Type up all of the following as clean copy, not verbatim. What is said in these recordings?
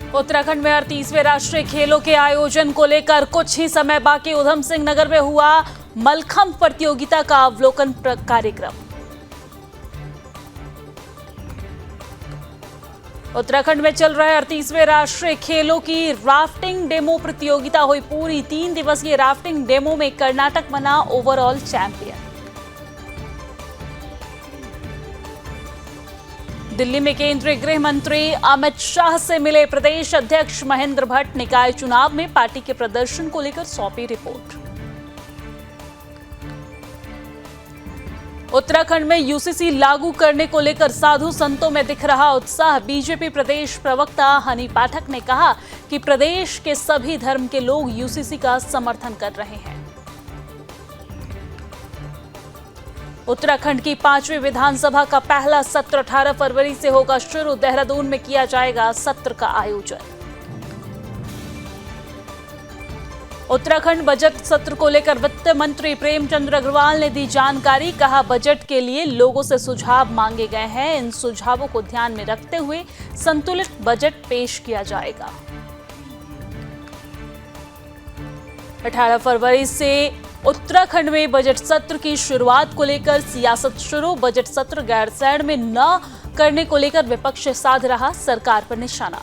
उत्तराखंड में 38वें राष्ट्रीय खेलों के आयोजन को लेकर कुछ ही समय बाकी ऊधम सिंह नगर में हुआ मलखंभ प्रतियोगिता का अवलोकन कार्यक्रम। उत्तराखंड में चल रहे 38वें राष्ट्रीय खेलों की राफ्टिंग डेमो प्रतियोगिता हुई पूरी। 3 दिवसीय राफ्टिंग डेमो में कर्नाटक बना ओवरऑल चैंपियन। दिल्ली में केंद्रीय गृह मंत्री अमित शाह से मिले प्रदेश अध्यक्ष महेंद्र भट्ट। निकाय चुनाव में पार्टी के प्रदर्शन को लेकर सौंपी रिपोर्ट। उत्तराखंड में यूसीसी लागू करने को लेकर साधु संतों में दिख रहा उत्साह। बीजेपी प्रदेश प्रवक्ता हनी पाठक ने कहा कि प्रदेश के सभी धर्म के लोग यूसीसी का समर्थन कर रहे हैं। उत्तराखंड की 5वीं विधानसभा का पहला सत्र 18 फरवरी से होगा शुरू। देहरादून में किया जाएगा सत्र का आयोजन। उत्तराखंड बजट सत्र को लेकर वित्त मंत्री प्रेमचंद अग्रवाल ने दी जानकारी। कहा, बजट के लिए लोगों से सुझाव मांगे गए हैं। इन सुझावों को ध्यान में रखते हुए संतुलित बजट पेश किया जाएगा। 18 फरवरी से उत्तराखंड में बजट सत्र की शुरुआत को लेकर सियासत शुरू। बजट सत्र गैरसैंण में न करने को लेकर विपक्ष साध रहा सरकार पर निशाना।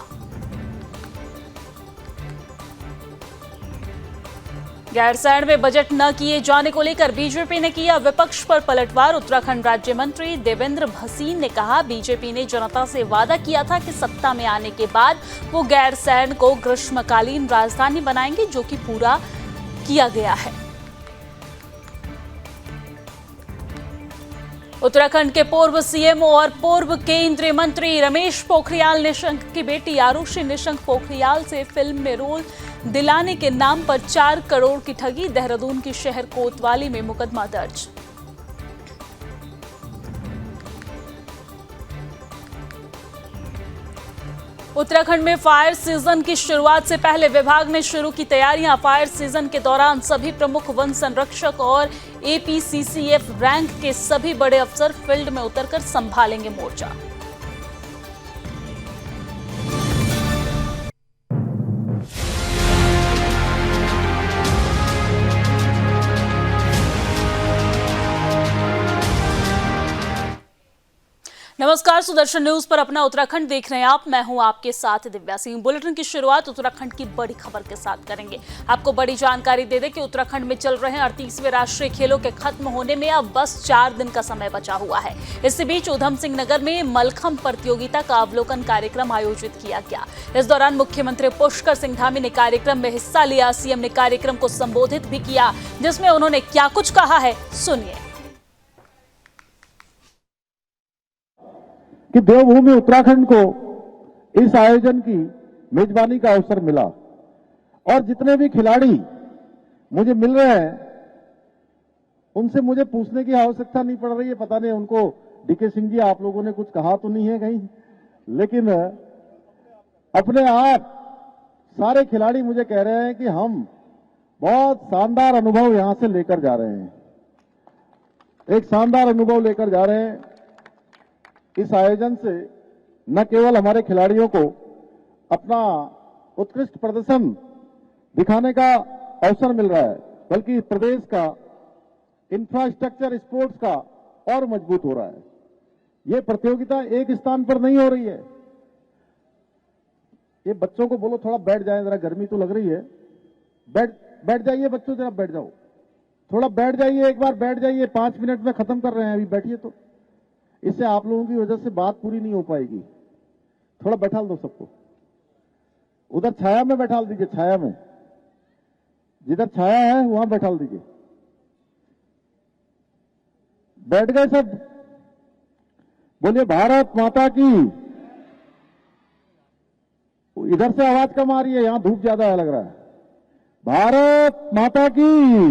गैरसैंण में बजट न किए जाने को लेकर बीजेपी ने किया विपक्ष पर पलटवार। उत्तराखंड राज्य मंत्री देवेंद्र भसीन ने कहा, बीजेपी ने जनता से वादा किया था कि सत्ता में आने के बाद वो गैरसैंण को ग्रीष्मकालीन राजधानी बनाएंगे, जो कि पूरा किया गया है। उत्तराखंड के पूर्व सीएम और पूर्व केंद्रीय मंत्री रमेश पोखरियाल निशंक की बेटी आरुषि निशंक पोखरियाल से फिल्म में रोल दिलाने के नाम पर 4 करोड़ की ठगी। देहरादून की शहर कोतवाली में मुकदमा दर्ज। उत्तराखंड में फायर सीजन की शुरुआत से पहले विभाग ने शुरू की तैयारियां। फायर सीजन के दौरान सभी प्रमुख वन संरक्षक और एपीसीसीएफ रैंक के सभी बड़े अफसर फील्ड में उतरकर संभालेंगे मोर्चा। नमस्कार, सुदर्शन न्यूज पर अपना उत्तराखंड देख रहे हैं आप। मैं हूं आपके साथ दिव्या सिंह। बुलेटिन की शुरुआत उत्तराखंड की बड़ी खबर के साथ करेंगे। आपको बड़ी जानकारी दे दें कि उत्तराखंड में चल रहे 38वें राष्ट्रीय खेलों के खत्म होने में अब बस 4 दिन का समय बचा हुआ है। इसी बीच ऊधम सिंह नगर में मलखंभ प्रतियोगिता का अवलोकन कार्यक्रम आयोजित किया गया। इस दौरान मुख्यमंत्री पुष्कर सिंह धामी ने कार्यक्रम में हिस्सा लिया। सीएम ने कार्यक्रम को संबोधित भी किया, जिसमें उन्होंने क्या कुछ कहा है, सुनिए। कि देवभूमि उत्तराखंड को इस आयोजन की मेजबानी का अवसर मिला और जितने भी खिलाड़ी मुझे मिल रहे हैं उनसे मुझे पूछने की आवश्यकता नहीं पड़ रही है। पता नहीं उनको डीके सिंह जी आप लोगों ने कुछ कहा तो नहीं है कहीं, लेकिन अपने आप सारे खिलाड़ी मुझे कह रहे हैं कि हम बहुत शानदार अनुभव यहां से लेकर जा रहे हैं। एक शानदार अनुभव लेकर जा रहे हैं। इस आयोजन से न केवल हमारे खिलाड़ियों को अपना उत्कृष्ट प्रदर्शन दिखाने का अवसर मिल रहा है, बल्कि प्रदेश का इंफ्रास्ट्रक्चर स्पोर्ट्स का और मजबूत हो रहा है। ये प्रतियोगिता एक स्थान पर नहीं हो रही है। ये बच्चों को बोलो थोड़ा बैठ जाए, जरा गर्मी तो लग रही है। बैठ जाइए बच्चों, जरा बैठ जाओ, थोड़ा बैठ जाइए, एक बार बैठ जाइए। 5 मिनट में खत्म कर रहे हैं, अभी बैठिए। तो इससे आप लोगों की वजह से बात पूरी नहीं हो पाएगी। थोड़ा बैठाल दो सबको, उधर छाया में बैठाल दीजिए, छाया में, जिधर छाया है वहां बैठाल दीजिए। बैठ गए सब? बोलिए भारत माता की। इधर से आवाज कम आ रही है, यहां धूप ज्यादा है लग रहा है। भारत माता की।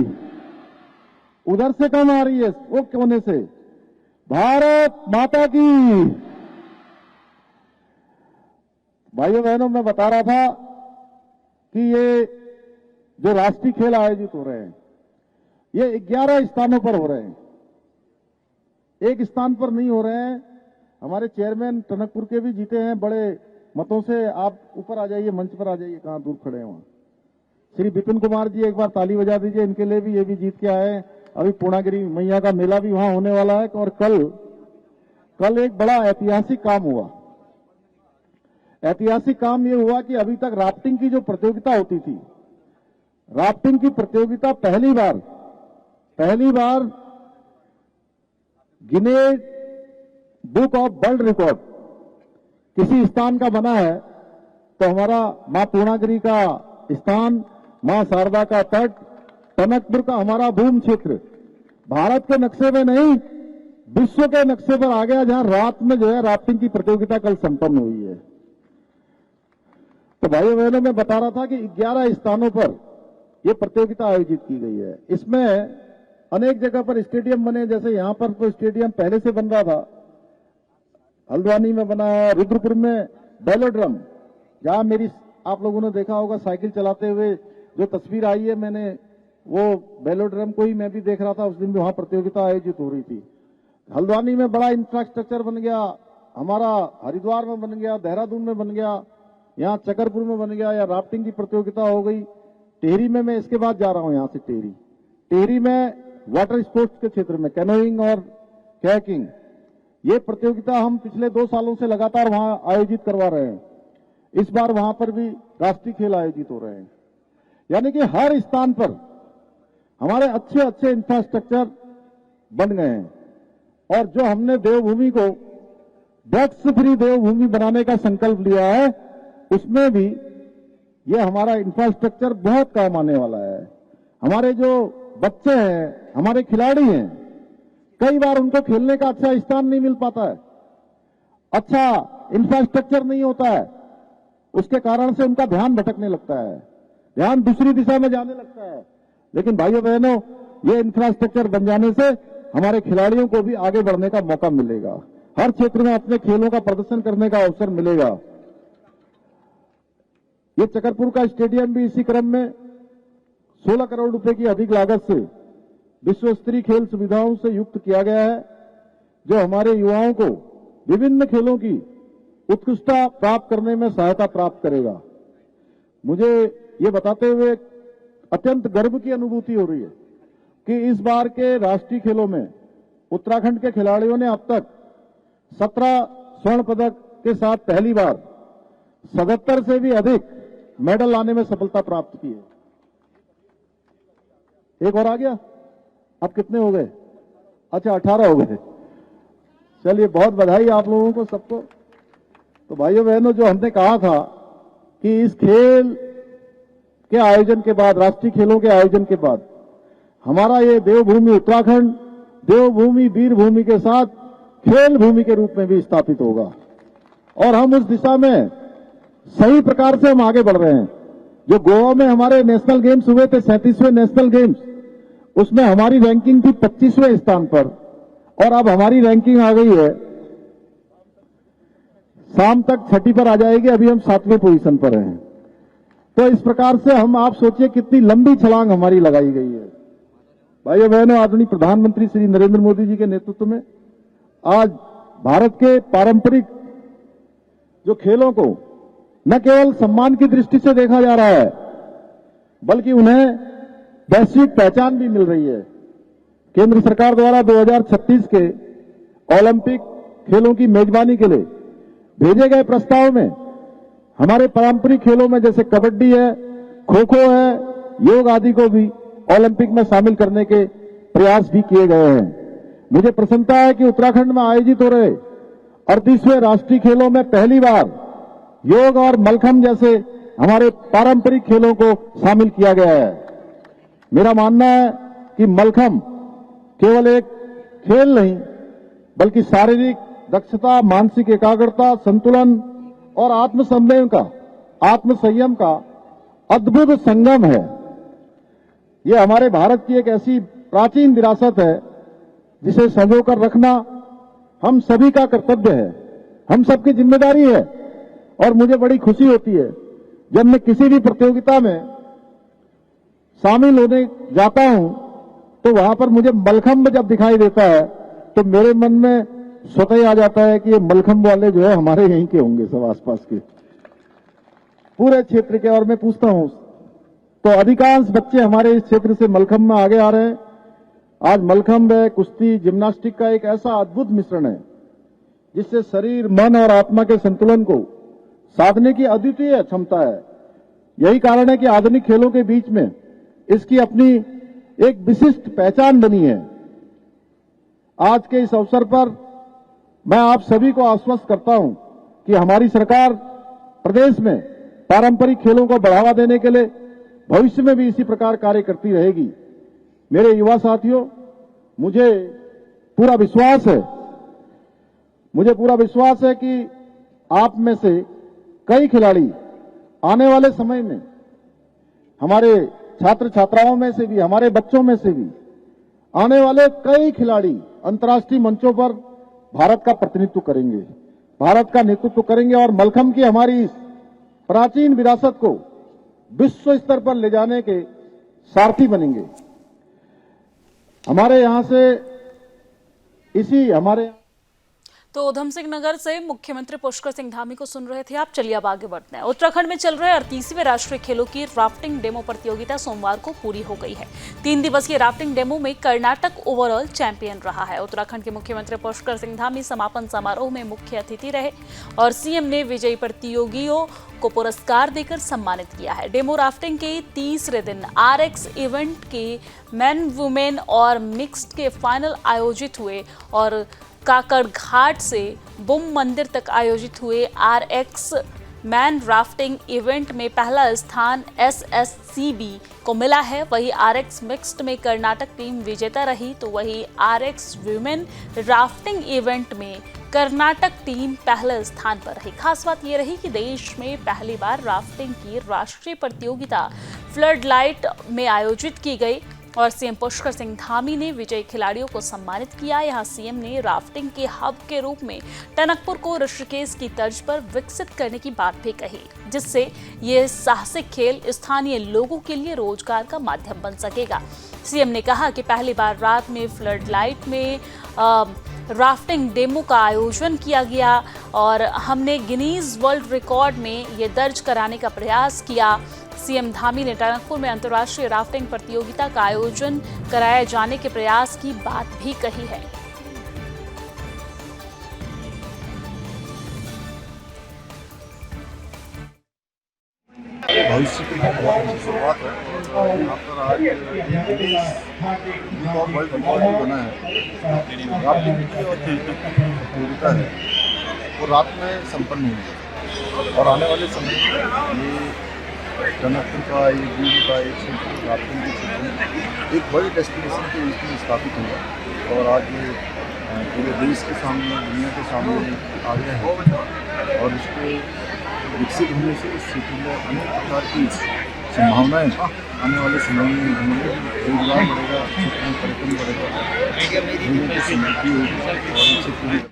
उधर से कम आ रही है, वो कोने से। भारत माता की। भाइयों बहनों, मैं बता रहा था कि ये जो राष्ट्रीय खेल आयोजित हो रहे हैं, ये 11 स्थानों पर हो रहे हैं, एक स्थान पर नहीं हो रहे हैं। हमारे चेयरमैन टनकपुर के भी जीते हैं, बड़े मतों से आप ऊपर आ जाइए, मंच पर आ जाइए, कहां दूर खड़े हैं वहां। श्री विपिन कुमार जी, एक बार ताली बजा दीजिए इनके लिए भी, ये भी जीत के आए। अभी पूर्णागिरी मैया का मेला भी वहां होने वाला है। और कल एक बड़ा ऐतिहासिक काम हुआ। ऐतिहासिक काम ये हुआ कि अभी तक राफ्टिंग की जो प्रतियोगिता होती थी, राफ्टिंग की प्रतियोगिता पहली बार Guinness book of world record किसी स्थान का बना है। तो हमारा मां पूर्णागिरी का स्थान, मां शारदा का तट, टनकपुर का हमारा भूमि क्षेत्र भारत के नक्शे में नहीं, विश्व के नक्शे पर आ गया, जहां रात में जो है राफ्टिंग की प्रतियोगिता कल संपन्न हुई है। तो भाइयों बहनों, मैं बता रहा था कि 11 स्थानों पर यह प्रतियोगिता आयोजित की गई है। इसमें अनेक जगह पर स्टेडियम बने, जैसे यहां पर तो स्टेडियम पहले से बन रहा था, हल्द्वानी में बना है, रुद्रपुर में वेलोड्रम, जहां मेरी आप लोगों ने देखा होगा साइकिल चलाते हुए जो तस्वीर आई है, मैंने वो वेलोड्रम को ही मैं भी देख रहा था, उस दिन भी वहां प्रतियोगिता आयोजित हो रही थी। हल्द्वानी में बड़ा इंफ्रास्ट्रक्चर बन गया हमारा, हरिद्वार में बन गया, देहरादून में बन गया, यहाँ चकरपुर में बन गया, या राफ्टिंग की प्रतियोगिता हो गई। टेहरी में मैं इसके बाद जा रहा हूं, यहां से टेहरी में वाटर स्पोर्ट्स के क्षेत्र में कैनोइंग और कैकिंग, ये प्रतियोगिता हम पिछले 2 सालों से लगातार वहां आयोजित करवा रहे हैं। इस बार वहां पर भी राष्ट्रीय खेल आयोजित हो रहे हैं। यानी कि हर स्थान पर हमारे अच्छे अच्छे इंफ्रास्ट्रक्चर बन गए हैं। और जो हमने देवभूमि को ड्रग्स फ्री देवभूमि बनाने का संकल्प लिया है, उसमें भी ये हमारा इंफ्रास्ट्रक्चर बहुत काम आने वाला है। हमारे जो बच्चे हैं, हमारे खिलाड़ी हैं, कई बार उनको खेलने का अच्छा स्थान नहीं मिल पाता है, अच्छा इंफ्रास्ट्रक्चर नहीं होता है, उसके कारण से उनका ध्यान भटकने लगता है, ध्यान दूसरी दिशा में जाने लगता है। लेकिन भाइयों बहनों, ये इंफ्रास्ट्रक्चर बन जाने से हमारे खिलाड़ियों को भी आगे बढ़ने का मौका मिलेगा, हर क्षेत्र में अपने खेलों का प्रदर्शन करने का अवसर मिलेगा। ये चकरपुर का स्टेडियम भी इसी क्रम में 16 करोड़ रुपए की अधिक लागत से विश्व स्तरीय खेल सुविधाओं से युक्त किया गया है, जो हमारे युवाओं को विभिन्न खेलों की उत्कृष्टता प्राप्त करने में सहायता प्राप्त करेगा। मुझे ये बताते हुए अत्यंत गर्व की अनुभूति हो रही है कि इस बार के राष्ट्रीय खेलों में उत्तराखंड के खिलाड़ियों ने अब तक 17 स्वर्ण पदक के साथ पहली बार 77 से भी अधिक मेडल लाने में सफलता प्राप्त की है। एक और आ गया, अब कितने हो गए? अच्छा, 18 हो गए। चलिए, बहुत बधाई आप लोगों को सबको। तो भाइयों बहनों, जो हमने कहा था कि इस खेल के आयोजन के बाद, राष्ट्रीय खेलों के आयोजन के बाद, हमारा ये देवभूमि उत्तराखंड देवभूमि वीरभूमि के साथ खेल भूमि के रूप में भी स्थापित होगा। और हम उस दिशा में सही प्रकार से हम आगे बढ़ रहे हैं। जो गोवा में हमारे नेशनल गेम्स हुए थे, 37वें नेशनल गेम्स, उसमें हमारी रैंकिंग थी 25वें स्थान पर, और अब हमारी रैंकिंग आ गई है, शाम तक 6ठी पर आ जाएगी, अभी हम 7वें पोजीशन पर हैं। तो इस प्रकार से हम, आप सोचिए कितनी लंबी छलांग हमारी लगाई गई है। भाइयों बहनों, आदरणीय प्रधानमंत्री श्री नरेंद्र मोदी जी के नेतृत्व में आज भारत के पारंपरिक जो खेलों को न केवल सम्मान की दृष्टि से देखा जा रहा है, बल्कि उन्हें वैश्विक पहचान भी मिल रही है। केंद्र सरकार द्वारा 2036 के ओलंपिक खेलों की मेजबानी के लिए भेजे गए प्रस्ताव में हमारे पारंपरिक खेलों में जैसे कबड्डी है, खो खो है, योग आदि को भी ओलंपिक में शामिल करने के प्रयास भी किए गए हैं। मुझे प्रसन्नता है कि उत्तराखंड में आयोजित हो रहे 38वें राष्ट्रीय खेलों में पहली बार योग और मलखंब जैसे हमारे पारंपरिक खेलों को शामिल किया गया है। मेरा मानना है कि मलखंब केवल एक खेल नहीं, बल्कि शारीरिक दक्षता, मानसिक एकाग्रता, संतुलन और आत्मसंयम का अद्भुत संगम है। यह हमारे भारत की एक ऐसी प्राचीन विरासत है जिसे संजो कर रखना हम सभी का कर्तव्य है, हम सबकी जिम्मेदारी है। और मुझे बड़ी खुशी होती है जब मैं किसी भी प्रतियोगिता में शामिल होने जाता हूं, तो वहां पर मुझे मलखंब जब दिखाई देता है तो मेरे मन में स्वतः ही आ जाता है कि ये मलखंब वाले जो है हमारे यहीं के होंगे, सब आसपास के। पूरे क्षेत्र के, और मैं पूछता हूं तो अधिकांश बच्चे हमारे इस क्षेत्र से मलखंब में आगे आ रहे हैं। आज मलखंब है, कुश्ती, जिम्नास्टिक का एक ऐसा अद्भुत मिश्रण है जिससे शरीर, मन और आत्मा के संतुलन को साधने की अद्वितीय क्षमता है। यही कारण है कि आधुनिक खेलों के बीच में इसकी अपनी एक विशिष्ट पहचान बनी है। आज के इस अवसर पर मैं आप सभी को आश्वस्त करता हूं कि हमारी सरकार प्रदेश में पारंपरिक खेलों को बढ़ावा देने के लिए भविष्य में भी इसी प्रकार कार्य करती रहेगी। मेरे युवा साथियों, मुझे पूरा विश्वास है कि आप में से कई खिलाड़ी आने वाले समय में, हमारे छात्र छात्राओं में से भी, हमारे बच्चों में से भी आने वाले कई खिलाड़ी अंतर्राष्ट्रीय मंचों पर भारत का प्रतिनिधित्व करेंगे, भारत का नेतृत्व करेंगे और मलखंब की हमारी इस प्राचीन विरासत को विश्व स्तर पर ले जाने के सारथी बनेंगे। हमारे यहां से तो उधम सिंह नगर से मुख्यमंत्री पुष्कर सिंह धामी को सुन रहे थे आप। चलिए अब आगे बढ़ते हैं। उत्तराखंड में चल रहे 38वें राष्ट्रीय खेलों की राफ्टिंग डेमो प्रतियोगिता सोमवार को पूरी हो गई है। 3 दिवसीय राफ्टिंग डेमो में कर्नाटक ओवरऑल चैंपियन रहा है। उत्तराखंड के मुख्यमंत्री पुष्कर सिंह धामी समापन समारोह में मुख्य अतिथि रहे और सीएम ने विजयी प्रतियोगियों को पुरस्कार देकर सम्मानित किया है। डेमो राफ्टिंग के तीसरे दिन RX इवेंट के मेन, वुमेन और मिक्स्ड के फाइनल आयोजित हुए और काकड़ घाट से बुम मंदिर तक आयोजित हुए RX मैन राफ्टिंग इवेंट में पहला स्थान SSCB को मिला है। वही RX मिक्स्ड में कर्नाटक टीम विजेता रही, तो वही RX वुमेन राफ्टिंग इवेंट में कर्नाटक टीम पहले स्थान पर रही। खास बात यह रही कि देश में पहली बार राफ्टिंग की राष्ट्रीय प्रतियोगिता फ्लड लाइट में आयोजित की गई और सीएम पुष्कर सिंह धामी ने विजयी खिलाड़ियों को सम्मानित किया। यहाँ सीएम ने राफ्टिंग के हब के रूप में टनकपुर को ऋषिकेश की तर्ज पर विकसित करने की बात भी कही, जिससे ये साहसिक खेल स्थानीय लोगों के लिए रोजगार का माध्यम बन सकेगा। सीएम ने कहा कि पहली बार रात में फ्लड लाइट में राफ्टिंग डेमो का आयोजन किया गया और हमने गिनीज वर्ल्ड रिकॉर्ड में ये दर्ज कराने का प्रयास किया। सीएम धामी ने टनकपुर में अंतर्राष्ट्रीय राफ्टिंग प्रतियोगिता का आयोजन कराए जाने के प्रयास की बात भी कही है। भविष्य की बहुत अच्छी शुरुआत है। यहाँ पर आज वर्ल्ड रिकॉर्ड भी बना है। राफ्टिंग की जो प्रतियोगिता है वो रात में संपन्न हुई और आने वाले समय में ये टनकपुर का, ये व्यू का, एक राफ्टिंग के क्षेत्र में एक बड़ी डेस्टिनेशन के रूप में स्थापित होगा और आज ये पूरे देश के सामने, दुनिया के सामने आ गया है और इसके विकसित होने से इस क्षेत्र में अनेक प्रकार की संभावनाएं आने वाले समय में होंगी। रोजगार बढ़ेगा, क्षेत्र में पर्यटन बढ़ेगा, लोगों की समृद्धि होगी और क्षेत्र में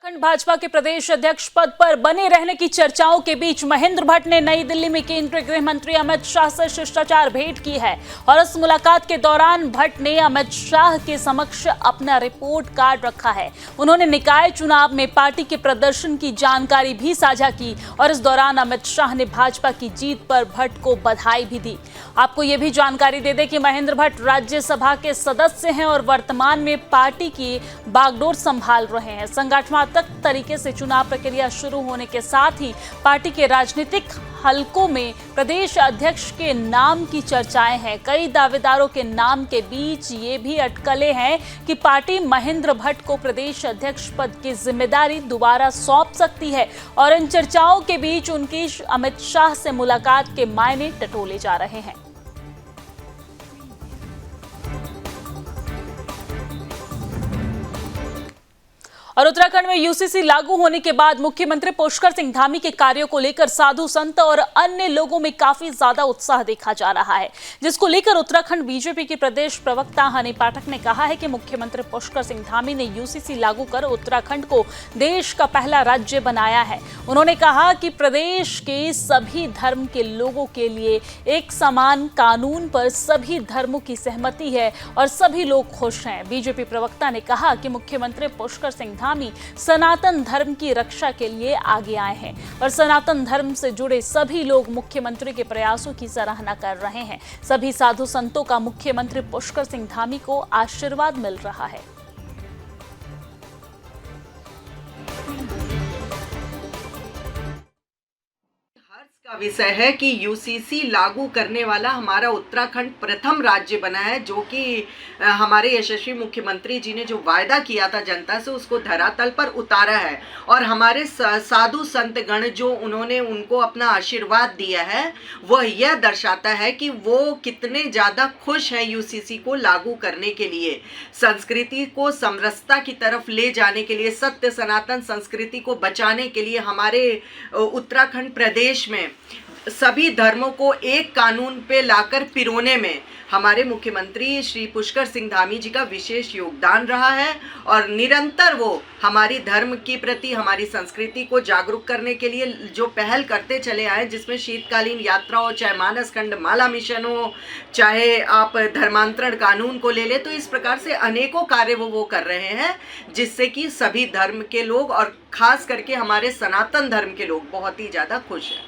उत्तराखंड भाजपा के प्रदेश अध्यक्ष पद पर बने रहने की चर्चाओं के बीच महेंद्र भट्ट ने नई दिल्ली में केंद्रीय गृह मंत्री अमित शाह से शिष्टाचार भेंट की है और इस मुलाकात के दौरान भट्ट ने अमित शाह के समक्ष अपना रिपोर्ट कार्ड रखा है। उन्होंने निकाय चुनाव में पार्टी के प्रदर्शन की जानकारी भी साझा की और इस दौरान अमित शाह ने भाजपा की जीत पर भट्ट को बधाई भी दी। आपको यह भी जानकारी दे दें कि महेंद्र भट्ट राज्यसभा के सदस्य हैं और वर्तमान में पार्टी की बागडोर संभाल रहे हैं। संगठनात्मक तरीके से चुनाव प्रक्रिया शुरू होने के साथ ही पार्टी के राजनीतिक हलकों में प्रदेश अध्यक्ष के नाम की चर्चाएं हैं। कई दावेदारों के नाम के बीच ये भी अटकलें हैं कि पार्टी महेंद्र भट्ट को प्रदेश अध्यक्ष पद की जिम्मेदारी दोबारा सौंप सकती है और इन चर्चाओं के बीच उनकी अमित शाह से मुलाकात के मायने टटोले जा रहे हैं। और उत्तराखंड में यूसीसी लागू होने के बाद मुख्यमंत्री पुष्कर सिंह धामी के कार्यों को लेकर साधु संत और अन्य लोगों में काफी ज्यादा उत्साह देखा जा रहा है, जिसको लेकर उत्तराखंड बीजेपी के प्रदेश प्रवक्ता हनी पाठक ने कहा है कि मुख्यमंत्री पुष्कर सिंह धामी ने यूसीसी लागू कर उत्तराखंड को देश का पहला राज्य बनाया है। उन्होंने कहा कि प्रदेश के सभी धर्म के लोगों के लिए एक समान कानून पर सभी धर्मों की सहमति है और सभी लोग खुश हैं। बीजेपी प्रवक्ता ने कहा कि मुख्यमंत्री पुष्कर सिंह धामी सनातन धर्म की रक्षा के लिए आगे आए हैं और सनातन धर्म से जुड़े सभी लोग मुख्यमंत्री के प्रयासों की सराहना कर रहे हैं। सभी साधु संतों का मुख्यमंत्री पुष्कर सिंह धामी को आशीर्वाद मिल रहा है। का विषय है कि यूसीसी लागू करने वाला हमारा उत्तराखंड प्रथम राज्य बना है, जो कि हमारे यशस्वी मुख्यमंत्री जी ने जो वायदा किया था जनता से उसको धरातल पर उतारा है। और हमारे साधु संत गण जो उन्होंने उनको अपना आशीर्वाद दिया है, वह यह दर्शाता है कि वो कितने ज़्यादा खुश हैं यूसीसी को लागू करने के लिए, संस्कृति को समरसता की तरफ ले जाने के लिए, सत्य सनातन संस्कृति को बचाने के लिए हमारे उत्तराखंड प्रदेश में सभी धर्मों को एक कानून पे लाकर पिरोने में हमारे मुख्यमंत्री श्री पुष्कर सिंह धामी जी का विशेष योगदान रहा है। और निरंतर वो हमारी धर्म के प्रति, हमारी संस्कृति को जागरूक करने के लिए जो पहल करते चले आए, जिसमें शीतकालीन यात्रा हो, चाहे मानस खंड माला मिशन हो, चाहे आप धर्मांतरण कानून को ले ले, तो इस प्रकार से अनेकों कार्य वो कर रहे हैं, जिससे कि सभी धर्म के लोग और खास करके हमारे सनातन धर्म के लोग बहुत ही ज़्यादा खुश हैं।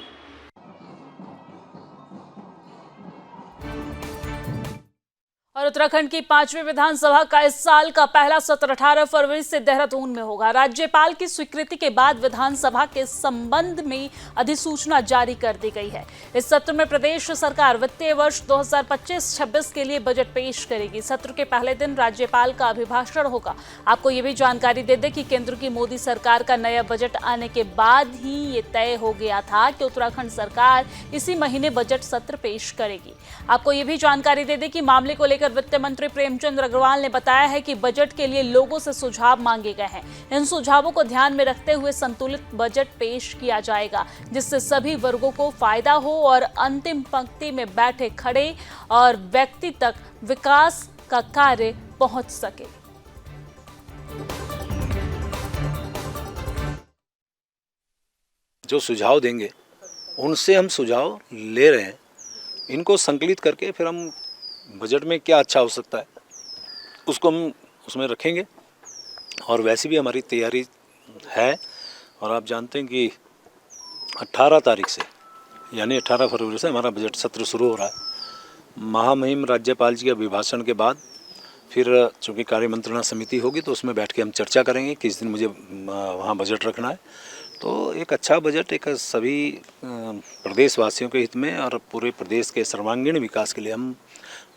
और उत्तराखंड की 5वीं विधानसभा का इस साल का पहला सत्र 18 फरवरी से देहरादून में होगा। राज्यपाल की स्वीकृति के बाद विधानसभा के संबंध में अधिसूचना जारी कर दी गई है। इस सत्र में प्रदेश सरकार वित्तीय वर्ष 2025-26 के लिए बजट पेश करेगी। सत्र के पहले दिन राज्यपाल का अभिभाषण होगा। आपको ये भी जानकारी दे दें कि केंद्र की मोदी सरकार का नया बजट आने के बाद ही ये तय हो गया था कि उत्तराखंड सरकार इसी महीने बजट सत्र पेश करेगी। आपको ये भी जानकारी दे दें कि मामले को लेकर वित्त मंत्री प्रेमचंद अग्रवाल ने बताया है कि बजट के लिए लोगों से सुझाव मांगे गए हैं। इन सुझावों को ध्यान में रखते हुए संतुलित बजट पेश किया जाएगा, जिससे सभी वर्गों को फायदा हो और अंतिम पंक्ति में बैठे खड़े और व्यक्ति तक विकास का कार्य पहुंच सके। जो सुझाव देंगे उनसे हम सुझाव ले रहे हैं, इनको संकलित करके फिर हम बजट में क्या अच्छा हो सकता है उसको हम उसमें रखेंगे। और वैसे भी हमारी तैयारी है। और आप जानते हैं कि 18 तारीख से यानी 18 फरवरी से हमारा बजट सत्र शुरू हो रहा है। महामहिम राज्यपाल जी के अभिभाषण के बाद फिर चूँकि कार्य मंत्रणा समिति होगी तो उसमें बैठ के हम चर्चा करेंगे किस दिन मुझे वहाँ बजट रखना है। तो एक अच्छा बजट एक सभी प्रदेशवासियों के हित में और पूरे प्रदेश के सर्वांगीण विकास के लिए हम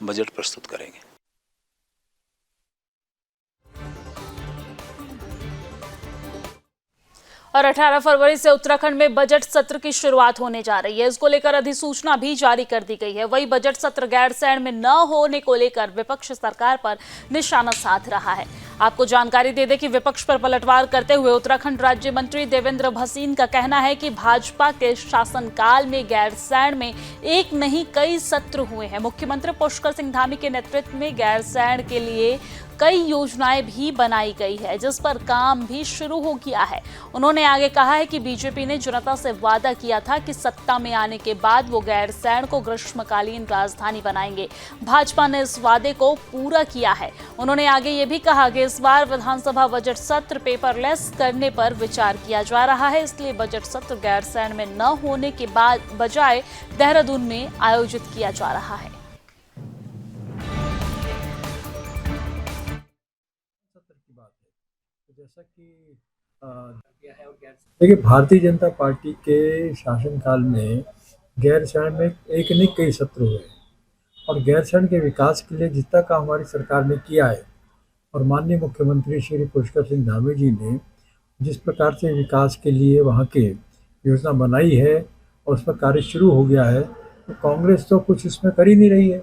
बजट प्रस्तुत करेंगे। और 18 फरवरी से उत्तराखंड में बजट सत्र की शुरुआत होने जा रही है। इसको लेकर अधिसूचना भी जारी कर दी गई है। वही बजट सत्र गैरसैंण में न होने को लेकर विपक्ष सरकार पर निशाना साध रहा है। आपको जानकारी दे दें कि विपक्ष पर पलटवार करते हुए उत्तराखंड राज्य मंत्री देवेंद्र भसीन का कहना है कि भाजपा के शासनकाल में गैरसैंण में एक नहीं कई सत्र हुए हैं। मुख्यमंत्री पुष्कर सिंह धामी के नेतृत्व में गैरसैंण के लिए कई योजनाएं भी बनाई गई है, जिस पर काम भी शुरू हो गया है। उन्होंने आगे कहा है कि बीजेपी ने जनता से वादा किया था कि सत्ता में आने के बाद वो गैरसैंण को ग्रीष्मकालीन राजधानी बनाएंगे। भाजपा ने इस वादे को पूरा किया है। उन्होंने आगे ये भी कहा कि इस बार विधानसभा बजट सत्र पेपरलेस करने पर विचार किया जा रहा है, इसलिए बजट सत्र गैरसैंण में न होने के बाद बजाय देहरादून में आयोजित किया जा रहा है। जैसा कि देखिए, भारतीय जनता पार्टी के शासनकाल में गैरसैंण में एक नहीं कई सत्र हुए और गैरसैंण के विकास के लिए जितना काम हमारी सरकार ने किया है और माननीय मुख्यमंत्री श्री पुष्कर सिंह धामी जी ने जिस प्रकार से विकास के लिए वहाँ के योजना बनाई है और उस पर कार्य शुरू हो गया है, तो कांग्रेस तो कुछ इसमें कर ही नहीं रही है।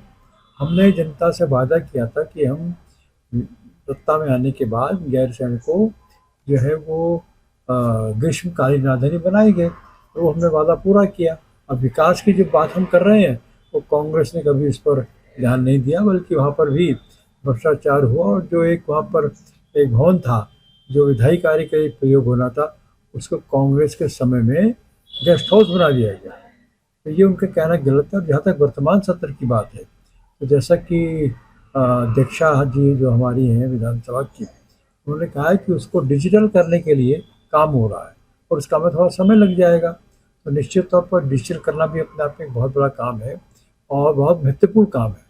हमने जनता से वादा किया था कि हम सत्ता में आने के बाद गैरसैंण को जो है वो ग्रीष्मकालीन राजधानी बनाएंगे, तो हमने वादा पूरा किया। अब विकास की जो बात हम कर रहे हैं वो कांग्रेस ने कभी इस पर ध्यान नहीं दिया, बल्कि वहाँ पर भी भ्रष्टाचार हुआ और जो एक वहाँ पर एक भवन था जो विधायी कार्य का एक प्रयोग होना था, उसको कांग्रेस के समय में गेस्ट हाउस बना दिया गया। तो ये उनका कहना गलत है। जहाँ तक वर्तमान सत्र की बात है, तो जैसा कि अध्यक्षा जी जो हमारी हैं विधानसभा की, उन्होंने कहा है कि उसको डिजिटल करने के लिए काम हो रहा है और उसका में थोड़ा समय लग जाएगा। तो निश्चित तौर पर डिजिटल करना भी अपने आप में एक बहुत बड़ा काम है और बहुत महत्वपूर्ण काम है।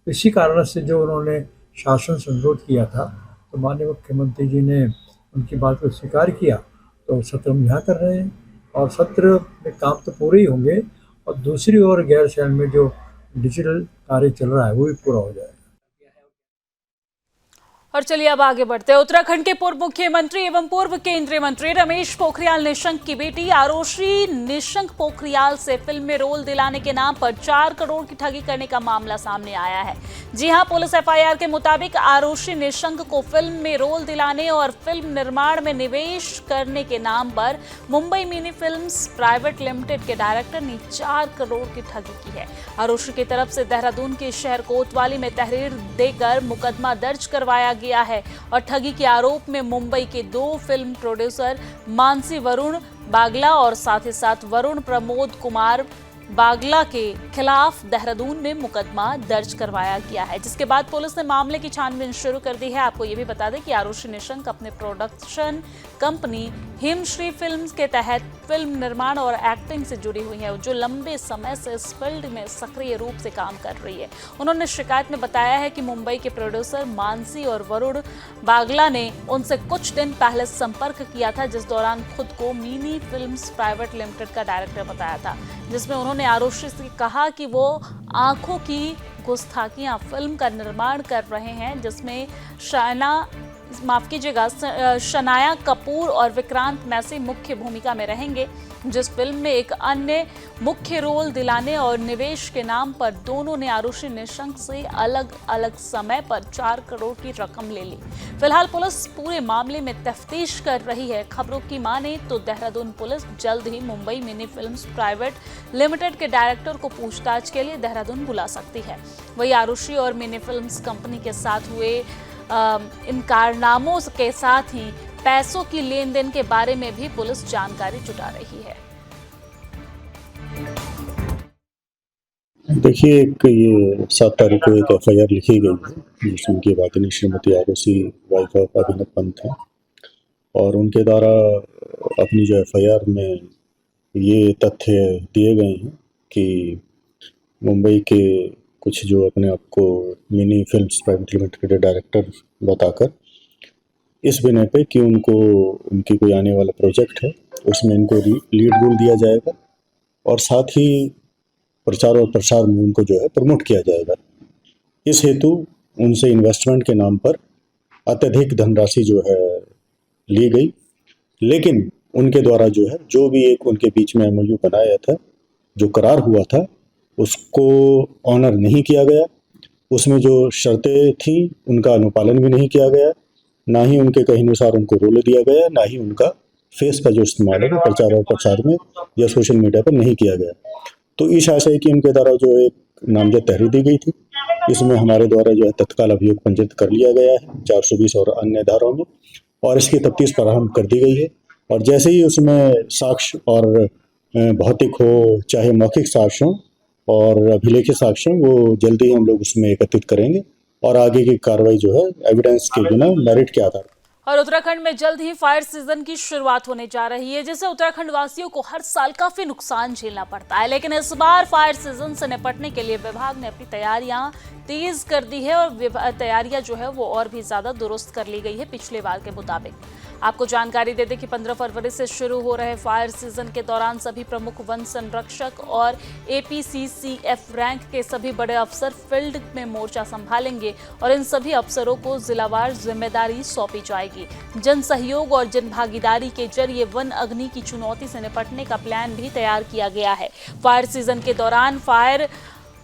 तो इसी कारण से जो उन्होंने शासन से अनुरोध किया था, तो माननीय मुख्यमंत्री जी ने उनकी बात को स्वीकार किया। तो सत्र हम यहाँ कर रहे हैं और सत्र में काम तो पूरे ही होंगे और दूसरी ओर गैरसैंण में जो डिजिटल कार्य चल रहा है वो भी पूरा हो जाएगा। और चलिए अब आगे बढ़ते हैं। उत्तराखंड के पूर्व मुख्यमंत्री एवं पूर्व केंद्रीय मंत्री रमेश पोखरियाल निशंक की बेटी आरुषि निशंक पोखरियाल से फिल्म में रोल दिलाने के नाम पर 4 करोड़ की ठगी करने का मामला सामने आया है। जी हां, पुलिस एफआईआर के मुताबिक आरुषि निशंक को फिल्म में रोल दिलाने और फिल्म निर्माण में निवेश करने के नाम पर Mumbai mini films private limited के डायरेक्टर ने 4 करोड़ की ठगी की है। आरुषि की तरफ से देहरादून के शहर कोतवाली में तहरीर देकर मुकदमा दर्ज करवाया गया है और ठगी के आरोप में मुंबई के 2 फिल्म प्रोड्यूसर मानसी वरुण बागला और साथ ही साथ वरुण प्रमोद कुमार बागला के खिलाफ देहरादून में मुकदमा दर्ज करवाया गया है, जिसके बाद पुलिस ने मामले की छानबीन शुरू कर दी है। आपको ये भी बता दें कि आरुषि निशंक अपने प्रोडक्शन कंपनी हिमश्री फिल्म्स के तहत फिल्म निर्माण और एक्टिंग से जुड़ी हुई है, जो लंबे समय से इस फील्ड में सक्रिय रूप से काम कर रही है। उन्होंने शिकायत में बताया है कि मुंबई के प्रोड्यूसर मानसी और वरुण बागला ने उनसे कुछ दिन पहले संपर्क किया था, जिस दौरान खुद को मिनी फिल्म्स प्राइवेट लिमिटेड का डायरेक्टर बताया था, जिसमें उन्होंने आरुषि से कहा कि वो आंखों की गुस्ताखियां फिल्म का निर्माण कर रहे हैं, जिसमें शनाया कपूर और विक्रांत मैसी मुख्य भूमिका में रहेंगे। जिस फिल्म में एक अन्य मुख्य रोल दिलाने और निवेश के नाम पर दोनों ने आरुषि निशंक से अलग अलग समय पर 4 करोड़ की रकम ले ली। फिलहाल पुलिस पूरे मामले में तफ्तीश कर रही है। खबरों की माने तो देहरादून पुलिस जल्द ही Mumbai mini films private limited के डायरेक्टर को पूछताछ के लिए देहरादून बुला सकती है। वही आरुषि और मिनी फिल्म्स कंपनी के साथ हुए इन कारनामों के साथ ही पैसों की लेन देन के बारे में भी पुलिस जानकारी जुटा रही है। देखिए, एक ये 7 तारीख को एक एफआईआर लिखी गई है जिसमें की वादिनी श्रीमती आरुषि वाइफ ऑफ अभिनव पंत है और उनके द्वारा अपनी जो एफआईआर में ये तथ्य दिए गए हैं कि मुंबई के कुछ जो अपने आप को मिनी फिल्म्स प्राइवेट लिमिटेड के डायरेक्टर बताकर इस बिना पे कि उनको उनकी कोई आने वाला प्रोजेक्ट है उसमें इनको लीड रोल दिया जाएगा और साथ ही प्रचार और प्रसार में उनको जो है प्रमोट किया जाएगा। इस हेतु उनसे इन्वेस्टमेंट के नाम पर अत्यधिक धनराशि जो है ली गई, लेकिन उनके द्वारा जो है जो भी एक उनके बीच में एमओयू बनाया था, जो करार हुआ था, उसको ऑनर नहीं किया गया। उसमें जो शर्तें थी उनका अनुपालन भी नहीं किया गया, ना ही उनके कहे अनुसार उनको रोल दिया गया, ना ही उनका फेस का जो इस्तेमाल है वो प्रचार और प्रसार में या सोशल मीडिया पर नहीं किया गया। तो इस आशय की उनके द्वारा जो एक नामजद तहरीर दी गई थी, इसमें हमारे द्वारा जो है तत्काल अभियोग पंजीकृत कर लिया गया है 420 और अन्य धाराओं में और इसकी तफ्तीश प्रारंभ कर दी गई है। और जैसे ही उसमें साक्ष्य और भौतिक हो चाहे मौखिक साक्ष्य हो और अभिलेखित साक्ष्य, वो जल्दी हम लोग उसमें एकत्रित करेंगे और आगे की कार्रवाई जो है एविडेंस के बिना मेरिट के आधार पर। और उत्तराखंड में जल्द ही फायर सीजन की शुरुआत होने जा रही है, जिससे उत्तराखंड वासियों को हर साल काफी नुकसान झेलना पड़ता है, लेकिन इस बार फायर सीजन से निपटने के लिए विभाग ने अपनी तैयारियां तेज कर दी है और तैयारियां जो है वो और भी ज्यादा दुरुस्त कर ली गई है पिछले बार के मुताबिक। आपको जानकारी दे दें कि 15 फरवरी से शुरू हो रहे फायर सीजन के दौरान सभी प्रमुख वन संरक्षक और APCCF रैंक के सभी बड़े अफसर फील्ड में मोर्चा संभालेंगे और इन सभी अफसरों को जिलावार जिम्मेदारी सौंपी जाएगी। जन सहयोग और जन भागीदारी के जरिए वन अग्नि की चुनौती से निपटने का प्लान भी तैयार किया गया है। फायर सीजन के दौरान फायर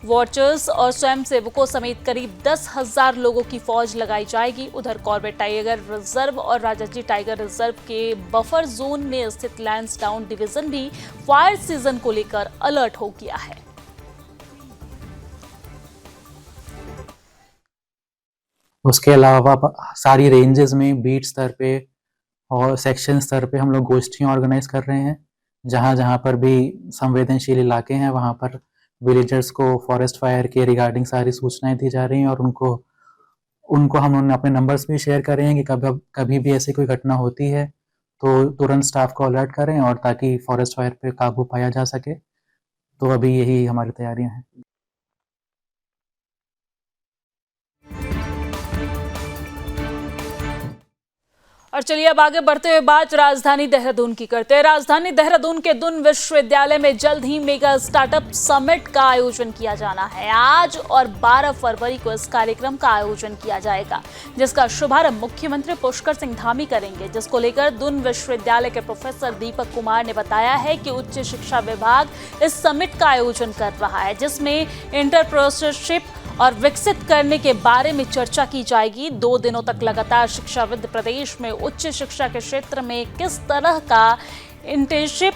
वॉचर्स और स्वयंसेवकों समेत करीब 10,000 लोगों की फौज लगाई जाएगी। उधर कॉर्बेट टाइगर रिजर्व और राजाजी टाइगर रिजर्व के बफर जोन में स्थित लैंसडाउन डिवीजन भी फायर सीजन को लेकर अलर्ट हो गया है। उसके अलावा सारी रेंजेस में बीट स्तर पे और सेक्शन स्तर पे हम लोग गोष्ठियाँ ऑर्गेनाइज कर रहे हैं। जहाँ जहाँ पर भी संवेदनशील इलाके हैं वहाँ पर विलेजर्स को फॉरेस्ट फायर के रिगार्डिंग सारी सूचनाएं दी जा रही हैं और उनको उनको हम उन्होंने अपने नंबर्स भी शेयर करे हैं कि कभी भी ऐसी कोई घटना होती है तो तुरंत स्टाफ को अलर्ट करें और ताकि फॉरेस्ट फायर पे काबू पाया जा सके। तो अभी यही हमारी तैयारियां हैं। और चलिए अब आगे बढ़ते हुए बात राजधानी देहरादून की करते हैं। राजधानी देहरादून के दून विश्वविद्यालय में जल्द ही मेगा स्टार्टअप समिट का आयोजन किया जाना है। आज और 12 फरवरी को इस कार्यक्रम का आयोजन किया जाएगा, जिसका शुभारंभ मुख्यमंत्री पुष्कर सिंह धामी करेंगे, जिसको लेकर दून विश्वविद्यालय के प्रोफेसर दीपक कुमार ने बताया है कि उच्च शिक्षा विभाग इस समिट का आयोजन कर रहा है, जिसमें एंटरप्रेन्योरशिप और विकसित करने के बारे में चर्चा की जाएगी। 2 दिनों तक लगातार शिक्षाविद प्रदेश में उच्च शिक्षा के क्षेत्र में किस तरह का इंटर्नशिप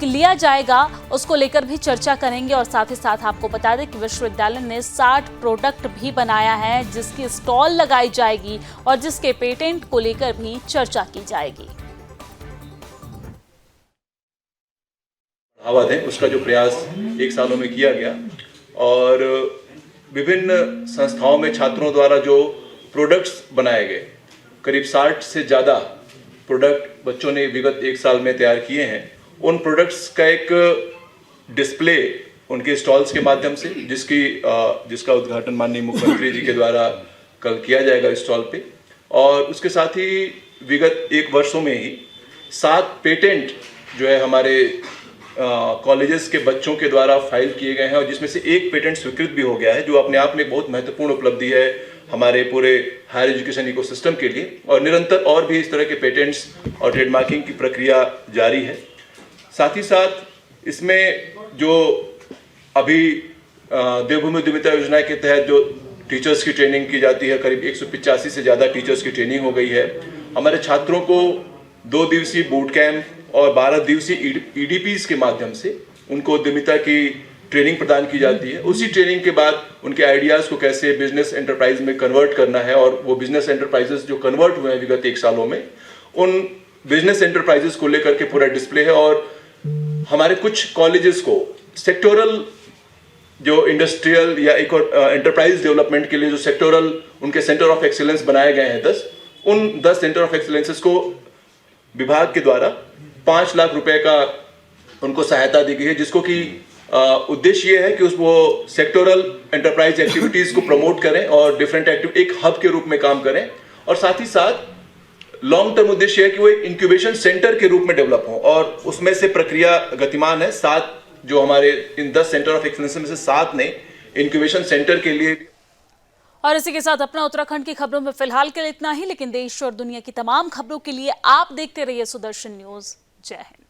लिया जाएगा उसको लेकर भी चर्चा करेंगे। और साथ ही साथ आपको बता दें कि विश्वविद्यालय ने 60 प्रोडक्ट भी बनाया है, जिसकी स्टॉल लगाई जाएगी और जिसके पेटेंट को लेकर भी चर्चा की जाएगी। बढ़ावा दें, उसका जो प्रयास 1 सालों में किया गया और विभिन्न संस्थाओं में छात्रों द्वारा जो प्रोडक्ट्स बनाए गए, करीब 60 से ज़्यादा प्रोडक्ट बच्चों ने विगत 1 साल में तैयार किए हैं। उन प्रोडक्ट्स का एक डिस्प्ले उनके स्टॉल्स के माध्यम से, जिसका उद्घाटन माननीय मुख्यमंत्री जी के द्वारा कल किया जाएगा स्टॉल पे। और उसके साथ ही विगत 1 वर्षों में ही 7 पेटेंट जो है हमारे कॉलेजेस के बच्चों के द्वारा फाइल किए गए हैं, और जिसमें से 1 पेटेंट स्वीकृत भी हो गया है, जो अपने आप में बहुत महत्वपूर्ण उपलब्धि है हमारे पूरे हायर एजुकेशन इकोसिस्टम के लिए। और निरंतर और भी इस तरह के पेटेंट्स और ट्रेडमार्किंग की प्रक्रिया जारी है। साथ ही साथ इसमें जो अभी देवभूमि उद्यमिता योजना के तहत जो टीचर्स की ट्रेनिंग की जाती है, करीब 185 से ज़्यादा टीचर्स की ट्रेनिंग हो गई है। हमारे छात्रों को 2 दिवसीय बूट कैंप और 12 दिवसीय EDPs के माध्यम से उनको उद्यमिता की ट्रेनिंग प्रदान की जाती है। उसी ट्रेनिंग के बाद उनके आइडियाज़ को कैसे बिजनेस एंटरप्राइज में कन्वर्ट करना है, और वो बिजनेस एंटरप्राइजेस जो कन्वर्ट हुए हैं विगत 1 सालों में, उन बिजनेस एंटरप्राइजेस को लेकर के पूरा डिस्प्ले है। और हमारे कुछ कॉलेजेस को सेक्टोरल जो इंडस्ट्रियल या एंटरप्राइज डेवलपमेंट के लिए जो सेक्टोरल उनके सेंटर ऑफ एक्सीलेंस बनाए गए हैं 10, उन 10 सेंटर ऑफ एक्सीलेंसेस को विभाग के द्वारा 5 लाख रुपए का उनको सहायता दी गई है, जिसको कि उद्देश्य ये है कि वो सेक्टोरल एंटरप्राइज एक्टिविटीज को प्रमोट करें और डिफरेंट एक हब के रूप में काम करें। और साथ ही साथ लॉन्ग टर्म उद्देश्य है कि वो एक इंक्यूबेशन सेंटर के रूप में डेवलप हो, और उसमें से प्रक्रिया गतिमान है। 7 जो हमारे इन 10 सेंटर ऑफ एक्सीलेंस में से 7 ने इंक्यूबेशन सेंटर के लिए। और इसी के साथ अपना उत्तराखंड की खबरों में फिलहाल के लिए इतना ही, लेकिन देश और दुनिया की तमाम खबरों के लिए आप देखते रहिए सुदर्शन न्यूज। जय हिंद।